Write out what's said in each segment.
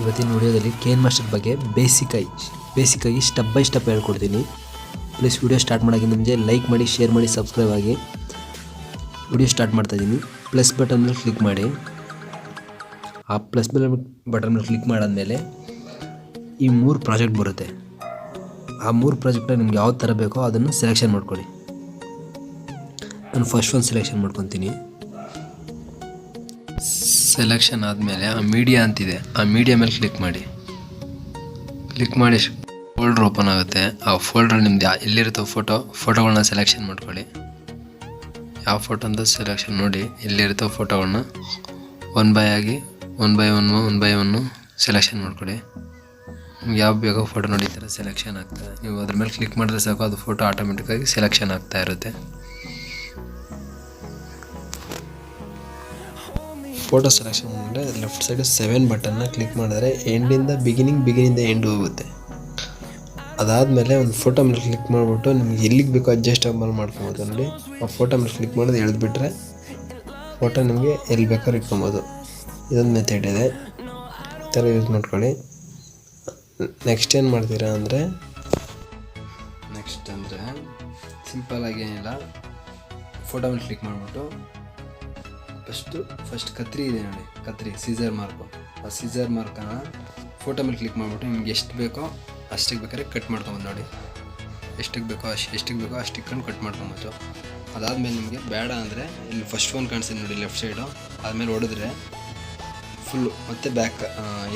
ಇವತ್ತಿನ ವಿಡಿಯೋದಲ್ಲಿ Kinemaster ಬಗ್ಗೆ ಬೇಸಿಕಾಗಿ ಸ್ಟೆಪ್ ಬೈ ಸ್ಟೆಪ್ ಹೇಳ್ಕೊಡ್ತೀನಿ. ಪ್ಲೀಸ್ ವಿಡಿಯೋ ಸ್ಟಾರ್ಟ್ ಮಾಡೋಕ್ಕೆ ನಿಮಗೆ ಲೈಕ್ ಮಾಡಿ, ಶೇರ್ ಮಾಡಿ, ಸಬ್ಸ್ಕ್ರೈಬ್ ಆಗಿ. ವಿಡಿಯೋ ಸ್ಟಾರ್ಟ್ ಮಾಡ್ತಾಯಿದ್ದೀನಿ. ಪ್ಲಸ್ ಬಟನ್ ಮೇಲೆ ಕ್ಲಿಕ್ ಮಾಡಿ. ಆ ಪ್ಲಸ್ ಬಟನ್ ಮೇಲೆ ಕ್ಲಿಕ್ ಮಾಡಾದ್ಮೇಲೆ ಈ 3 ಪ್ರಾಜೆಕ್ಟ್ ಬರುತ್ತೆ. ಆ 3 ಪ್ರಾಜೆಕ್ಟ್ನ ನಿಮ್ಗೆ ಯಾವ ಥರ ಬೇಕೋ ಅದನ್ನು ಸೆಲೆಕ್ಷನ್ ಮಾಡ್ಕೊಳ್ಳಿ. ನಾನು ಫಸ್ಟ್ ಒಂದು ಸೆಲೆಕ್ಷನ್ ಮಾಡ್ಕೊತೀನಿ. ಸೆಲೆಕ್ಷನ್ ಆದಮೇಲೆ ಆ ಮೀಡಿಯಾ ಅಂತಿದೆ, ಆ ಮೀಡಿಯಾ ಮೇಲೆ ಕ್ಲಿಕ್ ಮಾಡಿ. ಫೋಲ್ಡ್ರ್ ಓಪನ್ ಆಗುತ್ತೆ. ಆ ಫೋಲ್ಡ್ರ್ ನಿಮ್ದು ಎಲ್ಲಿರುತ್ತೋ ಫೋಟೋಗಳನ್ನ ಸೆಲೆಕ್ಷನ್ ಮಾಡ್ಕೊಳ್ಳಿ. ಯಾವ ಫೋಟೋ ಅಂತ ಸೆಲೆಕ್ಷನ್ ನೋಡಿ, ಎಲ್ಲಿರುತ್ತೋ ಫೋಟೋಗಳನ್ನ ಒನ್ ಬೈ ಒನ್ ಸೆಲೆಕ್ಷನ್ ಮಾಡ್ಕೊಳ್ಳಿ. ನಿಮ್ಗೆ ಯಾವ ಬೇಕೋ ಫೋಟೋ ನೋಡಿ ಈ ಥರ ಸೆಲೆಕ್ಷನ್ ಆಗ್ತದೆ. ನೀವು ಅದ್ರ ಮೇಲೆ ಕ್ಲಿಕ್ ಮಾಡಿದ್ರೆ ಸಾಕು, ಅದು ಫೋಟೋ ಆಟೋಮೆಟಿಕ್ಕಾಗಿ ಸೆಲೆಕ್ಷನ್ ಆಗ್ತಾ ಇರುತ್ತೆ. ಫೋಟೋ ಸೆಲೆಕ್ಷನ್ ಅಂದರೆ ಲೆಫ್ಟ್ ಸೈಡ್ 7 ಬಟನ್ನ ಕ್ಲಿಕ್ ಮಾಡಿದ್ರೆ ಬಿಗಿನಿಂದ ಎಂಡ್ ಹೋಗುತ್ತೆ. ಅದಾದಮೇಲೆ ಒಂದು ಫೋಟೋ ಮೇಲೆ ಕ್ಲಿಕ್ ಮಾಡಿಬಿಟ್ಟು ನಿಮ್ಗೆ ಎಲ್ಲಿಗೆ ಬೇಕೋ ಅಡ್ಜಸ್ಟಬಲ್ ಮಾಡ್ಕೊಬೋದು. ನೋಡಿ ಆ ಫೋಟೋ ಮೇಲೆ ಕ್ಲಿಕ್ ಮಾಡೋದು ಎಳೆದ್ಬಿಟ್ರೆ ಫೋಟೋ ನಿಮಗೆ ಎಲ್ಲಿ ಬೇಕಾದ್ರೂ ಇಟ್ಕೊಬೋದು. ಇದೊಂದು ಮೆಥಡ್ ಇದೆ, ಈ ಥರ ಯೂಸ್ ಮಾಡ್ಕೊಳ್ಳಿ. ನೆಕ್ಸ್ಟ್ ಏನು ಮಾಡ್ತೀರಾ ಅಂದರೆ ಸಿಂಪಲ್ಲಾಗಿ ಏನಿಲ್ಲ, ಫೋಟೋ ಮೇಲೆ ಕ್ಲಿಕ್ ಮಾಡಿಬಿಟ್ಟು ಫಸ್ಟ್ ಕತ್ರಿ ಇದೆ ನೋಡಿ, ಕತ್ರಿ ಸೀಸರ್ ಮಾರ್ಕು. ಆ ಸೀಸರ್ ಮಾರ್ಕನ್ನು ಫೋಟೋ ಮೇಲೆ ಕ್ಲಿಕ್ ಮಾಡಿಬಿಟ್ಟು ನಿಮ್ಗೆ ಎಷ್ಟು ಬೇಕೋ ಅಷ್ಟಿಗೆ ಬೇಕಾದ್ರೆ ಕಟ್ ಮಾಡ್ಕೊಬೋದು. ನೋಡಿ ಎಷ್ಟಿಗೆ ಬೇಕೋ ಅಷ್ಟಿಗೆ ಕಟ್ ಮಾಡ್ಕೊಬೋದು. ಅದಾದಮೇಲೆ ನಿಮಗೆ ಬೇಡ ಅಂದರೆ ಇಲ್ಲಿ ಫಸ್ಟ್ ಒಂದು ಕಾಣಿಸ್ತೀನಿ ನೋಡಿ ಲೆಫ್ಟ್ ಸೈಡು, ಆದಮೇಲೆ ಹೊಡೆದ್ರೆ ಫುಲ್ಲು ಮತ್ತೆ ಬ್ಯಾಕ್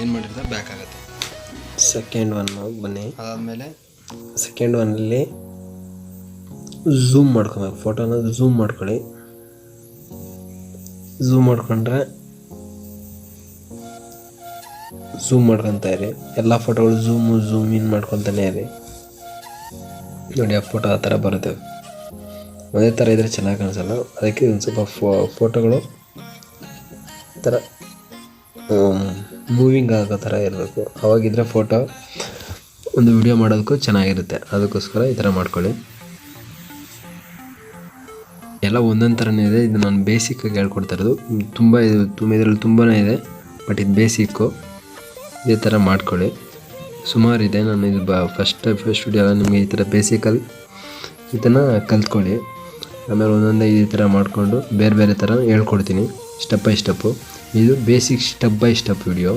ಏನು ಮಾಡಿರ್ತಾರೆ ಬ್ಯಾಕ್ ಆಗುತ್ತೆ. ಸೆಕೆಂಡ್ ಒನ್ ಬನ್ನಿ. ಅದಾದಮೇಲೆ ಸೆಕೆಂಡ್ ಒನ್ನಲ್ಲಿ ಝೂಮ್ ಮಾಡ್ಕೊಬೇಕು. ಫೋಟೋನ ಝೂಮ್ ಮಾಡ್ಕೊಳ್ಳಿ. ಝೂಮ್ ಮಾಡ್ಕೊತಾ ಇರಿ. ಎಲ್ಲ ಫೋಟೋಗಳು ಝೂಮ್ ಇನ್ ಮಾಡ್ಕೊತಾನೆ ಇರಿ. ನೋಡಿ ಆ ಫೋಟೋ ಆ ಥರ ಬರುತ್ತೆ. ಒಂದೇ ಥರ ಇದ್ದರೆ ಚೆನ್ನಾಗಿ ಕಾಣಿಸಲ್ಲ, ಅದಕ್ಕೆ ಒಂದು ಸ್ವಲ್ಪ ಫೋಟೋಗಳು ಈ ಥರ ಮೂವಿಂಗ್ ಆಗೋ ಥರ ಇರಬೇಕು. ಅವಾಗಿದ್ದರೆ ಫೋಟೋ ಒಂದು ವಿಡಿಯೋ ಮಾಡೋದಕ್ಕೂ ಚೆನ್ನಾಗಿರುತ್ತೆ. ಅದಕ್ಕೋಸ್ಕರ ಈ ಥರ ಮಾಡ್ಕೊಳ್ಳಿ. ಎಲ್ಲ ಒಂದೊಂದು ಥರನೇ ಇದೆ. ಇದು ನಾನು ಬೇಸಿಕ್ಕಾಗಿ ಹೇಳ್ಕೊಡ್ತಾ ಇರೋದು. ಇದರಲ್ಲಿ ತುಂಬಾ ಇದೆ, ಬಟ್ ಇದು ಬೇಸಿಕ್ಕು. ಇದೇ ಥರ ಮಾಡ್ಕೊಳ್ಳಿ. ಸುಮಾರಿದೆ. ನಾನು ಇದು ಫಸ್ಟ್ ವಿಡಿಯೋ ನಿಮಗೆ ಈ ಥರ ಬೇಸಿಕಲ್ಲಿ ಇದನ್ನು ಕಲ್ತ್ಕೊಳ್ಳಿ. ಆಮೇಲೆ ಒಂದೊಂದೇ ಈ ಥರ ಮಾಡಿಕೊಂಡು ಬೇರೆ ಥರ ಹೇಳ್ಕೊಡ್ತೀನಿ ಸ್ಟೆಪ್ ಬೈ ಸ್ಟೆಪ್ಪು. ಇದು basic step by step video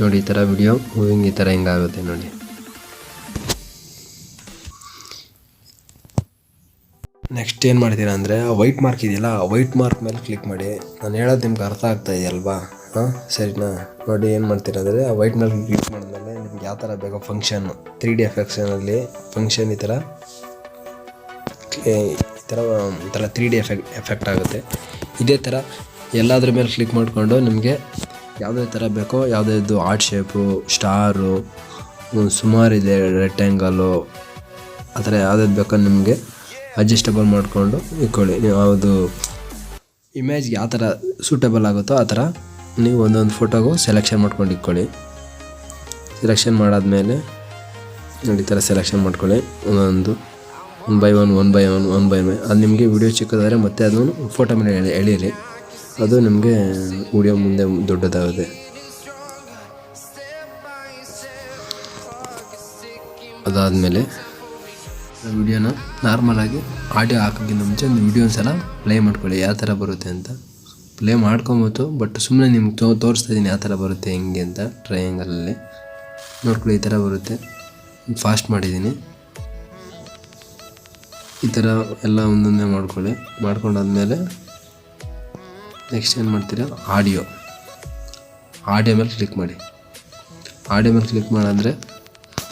ನೋಡಿ. ಈ ಥರ ವಿಡಿಯೋ ಮೂವಿಂಗ್ ಈ ಥರ ಹಿಂಗಾಗುತ್ತೆ ನೋಡಿ. ನೆಕ್ಸ್ಟ್ ಏನು ಮಾಡ್ತೀರಾ ಅಂದರೆ ಆ ವೈಟ್ ಮಾರ್ಕ್ ಇದೆಯಲ್ಲ, ಆ ವೈಟ್ ಮಾರ್ಕ್ ಮೇಲೆ ಕ್ಲಿಕ್ ಮಾಡಿ. ನಾನು ಹೇಳೋದು ನಿಮ್ಗೆ ಅರ್ಥ ಆಗ್ತಾ ಇದೆಯಲ್ವಾ? ಸರಿನಾ? ನೋಡಿ ಏನು ಮಾಡ್ತೀರಾ ಅಂದರೆ ಆ ವೈಟ್ ಮೇಲೆ ಕ್ಲಿಕ್ ಮಾಡಿದ್ಮೇಲೆ ನಿಮ್ಗೆ ಯಾವ ಥರ ಬೇಕೋ ಫಂಕ್ಷನ್ 3D ಎಫೆಕ್ಟ್ಸಲ್ಲಿ ಫಂಕ್ಷನ್ ಈ ಥರ 3D ಎಫೆಕ್ಟ್ ಆಗುತ್ತೆ. ಇದೇ ಥರ ಎಲ್ಲದ್ರ ಮೇಲೆ ಕ್ಲಿಕ್ ಮಾಡಿಕೊಂಡು ನಿಮಗೆ ಯಾವುದೇ ಥರ ಬೇಕೋ, ಯಾವುದೇ ಆರ್ಟ್ ಶೇಪು, ಸ್ಟಾರು, ಸುಮಾರಿದೆ, ರೆಕ್ಟ್ಯಾಂಗಲ್ಲು, ಆ ಥರ ಯಾವುದಾದ್ರು ಬೇಕೋ ನಿಮಗೆ ಅಡ್ಜಸ್ಟಬಲ್ ಮಾಡಿಕೊಂಡು ಇಟ್ಕೊಳ್ಳಿ. ನೀವು ಯಾವುದು ಇಮೇಜ್ಗೆ ಯಾವ ಥರ ಸೂಟಬಲ್ ಆಗುತ್ತೋ ಆ ಥರ ನೀವು ಒಂದೊಂದು ಫೋಟೋಗೂ ಸೆಲೆಕ್ಷನ್ ಮಾಡ್ಕೊಂಡು ಇಟ್ಕೊಳ್ಳಿ. ಸೆಲೆಕ್ಷನ್ ಮಾಡಾದ್ಮೇಲೆ ನೋಡಿ ಈ ಥರ ಸೆಲೆಕ್ಷನ್ ಮಾಡ್ಕೊಳ್ಳಿ. ಒನ್ ಬೈ ಒನ್ ಅದು ನಿಮಗೆ ವಿಡಿಯೋ ಚಿಕ್ಕದಾದರೆ ಮತ್ತೆ ಅದನ್ನು ಫೋಟೋ ಮೇಲೆ ಎಳೀರಿ. ಅದು ನಿಮಗೆ ವಿಡಿಯೋ ಮುಂದೆ ದೊಡ್ಡದಾಗುತ್ತೆ. ಅದಾದಮೇಲೆ ವಿಡಿಯೋನ ನಾರ್ಮಲಾಗಿ ಆಡಿಯೋ ಹಾಕೋಕ್ಕಿಂತ ಮುಂಚೆ ಒಂದು ವಿಡಿಯೋ ಒಂದ್ಸಲ ಪ್ಲೇ ಮಾಡ್ಕೊಳ್ಳಿ, ಯಾವ ಥರ ಬರುತ್ತೆ ಅಂತ. ಪ್ಲೇ ಮಾಡ್ಕೊಬೋದು, ಬಟ್ ಸುಮ್ಮನೆ ನಿಮ್ಗೆ ತೋರಿಸ್ತಾ ಇದ್ದೀನಿ ಯಾವ ಥರ ಬರುತ್ತೆ ಹೆಂಗೆ ಅಂತ. ಟ್ರಯಾಂಗಲಲ್ಲಿ ನೋಡ್ಕೊಳ್ಳಿ, ಈ ಥರ ಬರುತ್ತೆ. ಫಾಸ್ಟ್ ಮಾಡಿದ್ದೀನಿ. ಈ ಥರ ಎಲ್ಲ ಒಂದೊಂದೇ ಮಾಡ್ಕೊಳ್ಳಿ. ಮಾಡ್ಕೊಂಡಾದ್ಮೇಲೆ ನೆಕ್ಸ್ಟ್ ಏನು ಮಾಡ್ತೀರಾ, ಆಡಿಯೋ ಮೇಲೆ ಕ್ಲಿಕ್ ಮಾಡಿ. ಆಡಿಯೋ ಮೇಲೆ ಕ್ಲಿಕ್ ಮಾಡಂದರೆ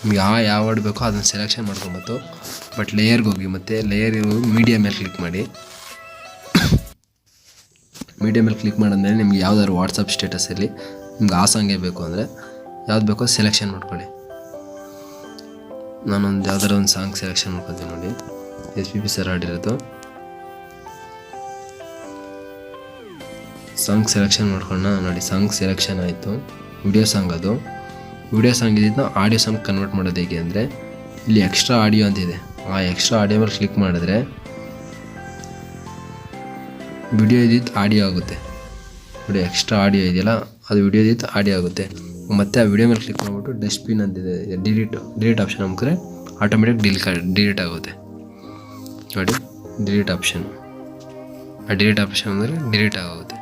ನಿಮ್ಗೆ ಯಾವ ವರ್ಡ್ ಬೇಕೋ ಅದನ್ನು ಸೆಲೆಕ್ಷನ್ ಮಾಡ್ಕೊಬೋದು. ಬಟ್ ಲೇಯರ್ಗೆ ಹೋಗಿ, ಮತ್ತು ಲೇಯರ್ ಮೀಡಿಯಾ ಮೇಲೆ ಕ್ಲಿಕ್ ಮಾಡಿ. ಮೀಡಿಯಾ ಮೇಲೆ ಕ್ಲಿಕ್ ಮಾಡಿದ್ಮೇಲೆ ನಿಮ್ಗೆ ಯಾವ್ದಾದ್ರು ವಾಟ್ಸಪ್ ಸ್ಟೇಟಸಲ್ಲಿ ನಿಮ್ಗೆ ಆ ಸಾಂಗೇ ಬೇಕು ಅಂದರೆ ಯಾವ್ದು ಬೇಕೋ ಸೆಲೆಕ್ಷನ್ ಮಾಡ್ಕೊಳ್ಳಿ. ನಾನೊಂದು ಯಾವ್ದಾರು ಒಂದು ಸಾಂಗ್ ಸೆಲೆಕ್ಷನ್ ಮಾಡ್ಕೊತೀನಿ ನೋಡಿ. SPB ಸರ್ ಆಡಿರೋದು ಸಾಂಗ್ ಸೆಲೆಕ್ಷನ್ ಮಾಡ್ಕೊಳ್ಳೋಣ. ನೋಡಿ ಸಾಂಗ್ ಸೆಲೆಕ್ಷನ್ ಆಯಿತು. ವಿಡಿಯೋ ಸಾಂಗ್ ಇದ್ದಿದ್ದನ್ನ ಆಡಿಯೋ ಸಾಂಗ್ ಕನ್ವರ್ಟ್ ಮಾಡೋದು ಹೇಗೆ ಅಂದರೆ ಇಲ್ಲಿ ಎಕ್ಸ್ಟ್ರಾ ಆಡಿಯೋ ಅಂತಿದೆ. ಆ ಎಕ್ಸ್ಟ್ರಾ ಆಡಿಯೋ ಮೇಲೆ ಕ್ಲಿಕ್ ಮಾಡಿದ್ರೆ ವಿಡಿಯೋ ಇದ್ದಿದ್ದು ಆಡಿಯೋ ಆಗುತ್ತೆ. ನೋಡಿ ಎಕ್ಸ್ಟ್ರಾ ಆಡಿಯೋ ಇದೆಯಲ್ಲ ಅದು ವಿಡಿಯೋದಿತ್ತು ಆಡಿಯೋ ಆಗುತ್ತೆ. ಮತ್ತು ಆ ವಿಡಿಯೋ ಮೇಲೆ ಕ್ಲಿಕ್ ಮಾಡಿಬಿಟ್ಟು ಡಸ್ಟ್ಬಿನ್ ಅಂತಿದೆ ಡಿಲೀಟ್ ಆಪ್ಷನ್ ನಮ್ಗೆ ಆಟೋಮೆಟಿಕ್ ಡಿಲೀಟ್ ಆಗುತ್ತೆ ನೋಡಿ. ಡಿಲೀಟ್ ಆಪ್ಷನ್ ಅಂದರೆ ಡಿಲೀಟ್ ಆಗುತ್ತೆ.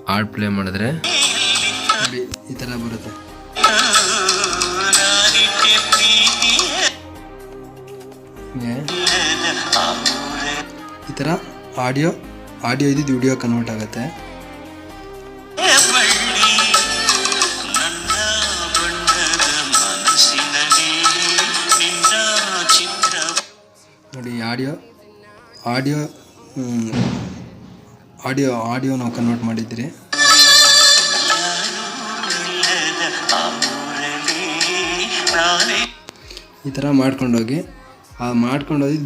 ಹಾಡ್ ಪ್ಲೇ ಮಾಡಿದ್ರೆ ನೋಡಿ ಈ ಥರ ಬರುತ್ತೆ. ಈ ಥರ ಆಡಿಯೋ ಇದ್ದಿದ್ದು ವಿಡಿಯೋ ಕನ್ವರ್ಟ್ ಆಗುತ್ತೆ. ನೋಡಿ ಆಡಿಯೋ ನಾವು ಕನ್ವರ್ಟ್ ಮಾಡಿದ್ರಿ. ಈ ಥರ ಮಾಡ್ಕೊಂಡೋಗಿ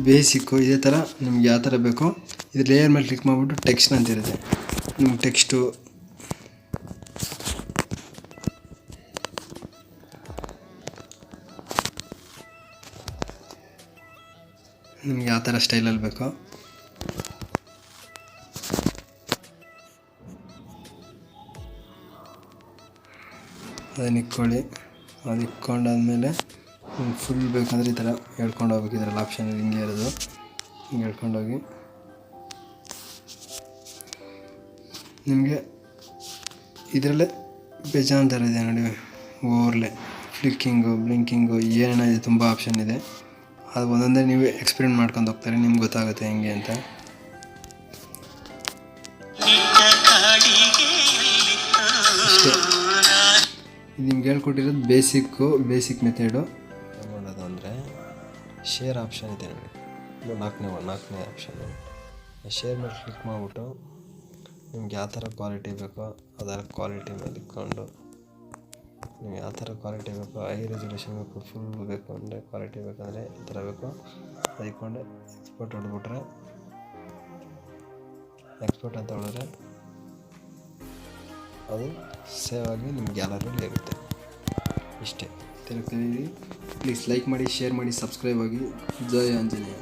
ಬೇಸಿಕ್ಕು. ಇದೇ ಥರ ನಿಮ್ಗೆ ಯಾವ ಥರ ಬೇಕೋ ಇದು ಲೇಯರ್ ಮೇಲೆ ಕ್ಲಿಕ್ ಮಾಡಿಬಿಟ್ಟು ಟೆಕ್ಸ್ಟ್ ಅಂತ ಇರುತ್ತೆ. ನಿಮ್ಗೆ ಟೆಕ್ಸ್ಟು ನಿಮ್ಗೆ ಯಾವ ಥರ ಸ್ಟೈಲಲ್ಲಿ ಬೇಕೋ ಅದನ್ನ ಇಕ್ಕೊಳ್ಳಿ. ಅದು ಇಕ್ಕೊಂಡಾದ್ಮೇಲೆ ನಿಮ್ಗೆ ಫುಲ್ ಬೇಕಂದ್ರೆ ಈ ಥರ ಹೇಳ್ಕೊಂಡು ಹೋಗ್ಬೇಕು. ಇದರಲ್ಲಿ ಆಪ್ಷನ್ ಹಿಂಗೆ ಇರೋದು, ಹಿಂಗೆ ಹೇಳ್ಕೊಂಡೋಗಿ ನಿಮಗೆ ಇದರಲ್ಲೇ ಬೇಜಾನ್ ಥರ ಇದೆ ನೋಡಿ. ಓವರ್ಲೆ, ಫ್ಲಿಕ್ಕಿಂಗು, ಬ್ಲಿಂಕಿಂಗು ಏನೇನಿದೆ ತುಂಬ ಆಪ್ಷನ್ ಇದೆ. ಅದು ಒಂದೊಂದೇ ನೀವು ಎಕ್ಸ್ಪೆರಿಮೆಂಟ್ ಮಾಡ್ಕೊಂಡು ಹೋಗ್ತಾರೆ, ನಿಮ್ಗೆ ಗೊತ್ತಾಗುತ್ತೆ ಹೆಂಗೆ ಅಂತ. ಇಷ್ಟೇ ನಿಮ್ಗೆ ಹೇಳ್ಕೊಟ್ಟಿರೋದು ಬೇಸಿಕ್ ಮೆಥಡು. ಮಾಡೋದು ಅಂದರೆ ಶೇರ್ ಆಪ್ಷನ್ ಇದೆ ನೋಡಿ, ನಾಲ್ಕನೇ ಆಪ್ಷನ್ನು. ಶೇರ್ ಮೇಲೆ ಕ್ಲಿಕ್ ಮಾಡಿಬಿಟ್ಟು ನಿಮ್ಗೆ ಯಾವ ಥರ ಕ್ವಾಲಿಟಿ ಬೇಕೋ ಅದರ ಕ್ವಾಲಿಟಿ ಮೇಲೆ ಇಟ್ಕೊಂಡು, ನಿಮ್ಗೆ ಯಾವ ಥರ ಕ್ವಾಲಿಟಿ ಬೇಕೋ, ಹೈ ರೆಸಲ್ಯೂಷನ್ ಬೇಕು, ಫುಲ್ ಬೇಕು ಅಂದರೆ ಕ್ವಾಲಿಟಿ ಬೇಕಂದರೆ ಈ ಥರ ಬೇಕು, ಅದು ಇಟ್ಕೊಂಡೆ ಎಕ್ಸ್ಪೋರ್ಟ್ ಹೊಡ್ಬಿಟ್ರೆ ಎಕ್ಸ್ಪೋರ್ಟ್ ಅಂತ ಹೊಡೆದ್ರೆ ಅದು ಸೇವ್ ಆಗಿ ನಿಮ್ಮ ಗ್ಯಾಲರಿಯಲ್ಲಿ ಇರುತ್ತೆ. ಇಷ್ಟೇ ತಿರುಗ್ತೀವಿ. ಪ್ಲೀಸ್ ಲೈಕ್ ಮಾಡಿ, ಶೇರ್ ಮಾಡಿ, ಸಬ್ಸ್ಕ್ರೈಬ್ ಆಗಿ. ಜೈ ಆಂಜನೇಯ.